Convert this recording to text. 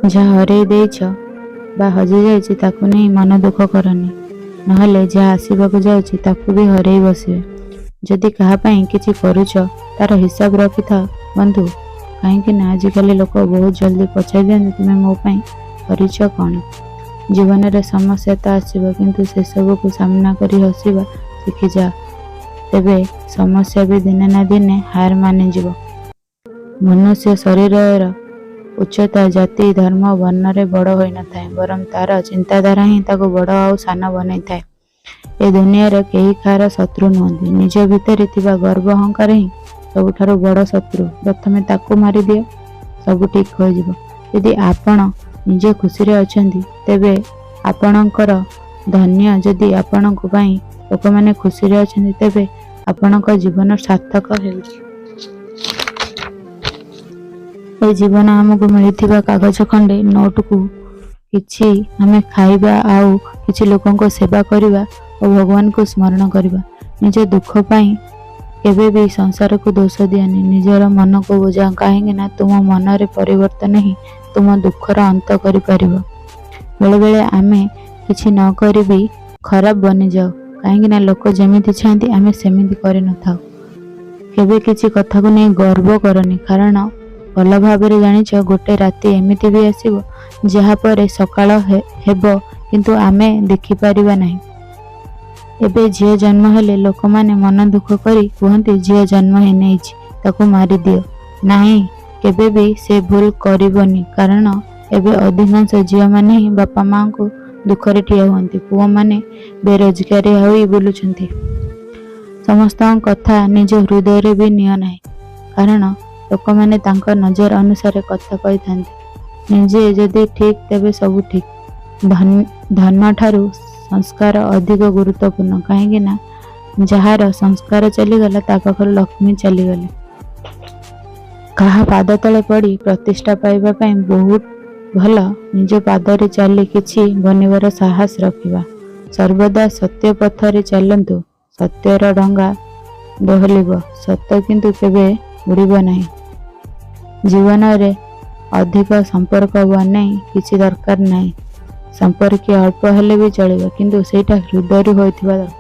ଯାହା ହରେଇ ଦେଇଛ ବା ହଜି ଯାଇଛି ତାକୁ ନେଇ ମନ ଦୁଃଖ କରନି, ନହେଲେ ଯାହା ଆସିବାକୁ ଯାଉଛି ତାକୁ ବି ହରେଇ ବସିବେ। ଯଦି କାହା ପାଇଁ କିଛି କରୁଛ ତାର ହିସାବ ରଖିଥାଅ ବନ୍ଧୁ, କାହିଁକି ନା ଆଜିକାଲି ଲୋକ ବହୁତ ଜଲ୍ଦି ପଚାରି ଦିଅନ୍ତି ତୁମେ ମୋ ପାଇଁ କରିଛ କ'ଣ। ଜୀବନରେ ସମସ୍ୟା ତ ଆସିବ, କିନ୍ତୁ ସେସବୁକୁ ସାମ୍ନା କରି ହସିବା ଶିଖିଯାଅ, ତେବେ ସମସ୍ୟା ବି ଦିନେ ନା ଦିନେ ହାର ମାନିଯିବ। ମନୁଷ୍ୟ ଶରୀରର ଉଚ୍ଚତା ଜାତି ଧର୍ମ ବର୍ଣ୍ଣରେ ବଡ଼ ହୋଇନଥାଏ, ବରଂ ତାର ଚିନ୍ତାଧାରା ହିଁ ତାକୁ ବଡ଼ ଆଉ ସାନ ବନେଇଥାଏ। ଏ ଦୁନିଆରେ କେହି କାହାର ଶତ୍ରୁ ନୁହନ୍ତି, ନିଜ ଭିତରେ ଥିବା ଗର୍ବ ଅହଙ୍କାର ହିଁ ସବୁଠାରୁ ବଡ଼ ଶତ୍ରୁ। ପ୍ରଥମେ ତାକୁ ମାରିଦିଅ, ସବୁ ଠିକ୍ ହୋଇଯିବ। ଯଦି ଆପଣ ନିଜ ଖୁସିରେ ଅଛନ୍ତି ତେବେ ଆପଣଙ୍କର ଧନ୍ୟ। ଯଦି ଆପଣଙ୍କ ପାଇଁ ଲୋକମାନେ ଖୁସିରେ ଅଛନ୍ତି ତେବେ ଆପଣଙ୍କ ଜୀବନ ସାର୍ଥକ ହେଉଛି। ଏ ଜୀବନ ଆମକୁ ମିଳିଥିବା କାଗଜ ଖଣ୍ଡେ, ନୋଟକୁ କିଛି ଆମେ ଖାଇବା ଆଉ କିଛି ଲୋକଙ୍କ ସେବା କରିବା ଓ ଭଗବାନଙ୍କୁ ସ୍ମରଣ କରିବା। ନିଜ ଦୁଃଖ ପାଇଁ କେବେ ବି ସଂସାରକୁ ଦୋଷ ଦିଅନି, ନିଜର ମନକୁ ବୁଝାଅ, କାହିଁକି ନା ତୁମ ମନରେ ପରିବର୍ତ୍ତନ ହିଁ ତୁମ ଦୁଃଖର ଅନ୍ତ କରିପାରିବ। ବେଳେବେଳେ ଆମେ କିଛି ନ କରି ବି ଖରାପ ବନିଯାଉ, କାହିଁକି ନା ଲୋକ ଯେମିତି ଚାହାନ୍ତି ଆମେ ସେମିତି କରିନଥାଉ। କେବେ କିଛି କଥାକୁ ନେଇ ଗର୍ବ କରନି, କାରଣ ଭଲ ଭାବରେ ଜାଣିଛ ଗୋଟେ ରାତି ଏମିତି ବି ଆସିବ ଯାହା ପରେ ସକାଳ ହେବ କିନ୍ତୁ ଆମେ ଦେଖିପାରିବା ନାହିଁ। ଏବେ ଝିଅ ଜନ୍ମ ହେଲେ ଲୋକମାନେ ମନ ଦୁଃଖ କରି କୁହନ୍ତି ଝିଅ ଜନ୍ମ ହେଇନେଇଛି ତାକୁ ମାରିଦିଅ। ନାହିଁ, କେବେ ବି ସେ ଭୁଲ କରିବନି, କାରଣ ଏବେ ଅଧିକାଂଶ ଝିଅମାନେ ହିଁ ବାପା ମାଆଙ୍କୁ ଦୁଃଖରେ ଠିଆ ହୁଅନ୍ତି। ପୁଅମାନେ ବେରୋଜଗାରୀ ହୋଇ ବୁଲୁଛନ୍ତି। ସମସ୍ତଙ୍କ କଥା ନିଜ ହୃଦୟରେ ବି ନିଅ ନାହିଁ, କାରଣ ଲୋକମାନେ ତାଙ୍କ ନଜର ଅନୁସାରେ କଥା କହିଥାନ୍ତି। ନିଜେ ଯଦି ଠିକ୍ ତେବେ ସବୁ ଠିକ୍। ଧନ ଠାରୁ ସଂସ୍କାର ଅଧିକ ଗୁରୁତ୍ୱପୂର୍ଣ୍ଣ, କାହିଁକି ନା ଯାହାର ସଂସ୍କାର ଚାଲିଗଲା ତା ପାଖରୁ ଲକ୍ଷ୍ମୀ ଚାଲିଗଲେ। କାହା ପାଦ ତଳେ ପଡ଼ି ପ୍ରତିଷ୍ଠା ପାଇବା ପାଇଁ ବହୁତ ଭଲ ନିଜ ପାଦରେ ଚାଲି କିଛି ବନିବାର ସାହସ ରଖିବା। ସର୍ବଦା ସତ୍ୟ ପଥରେ ଚାଲନ୍ତୁ, ସତ୍ୟର ଡଙ୍ଗା ଦୋହଲିବ, ସତ କିନ୍ତୁ କେବେ ଉଡ଼ିବ ନାହିଁ। ଜୀବନରେ ଅଧିକ ସମ୍ପର୍କ ବନେଇ କିଛି ଦରକାର ନାହିଁ। ସମ୍ପର୍କୀୟ ଅଳ୍ପ ହେଲେ ବି ଚଳିବ, କିନ୍ତୁ ସେଇଟା ହୃଦୟରୁ ହୋଇଥିବା ଦରକାର।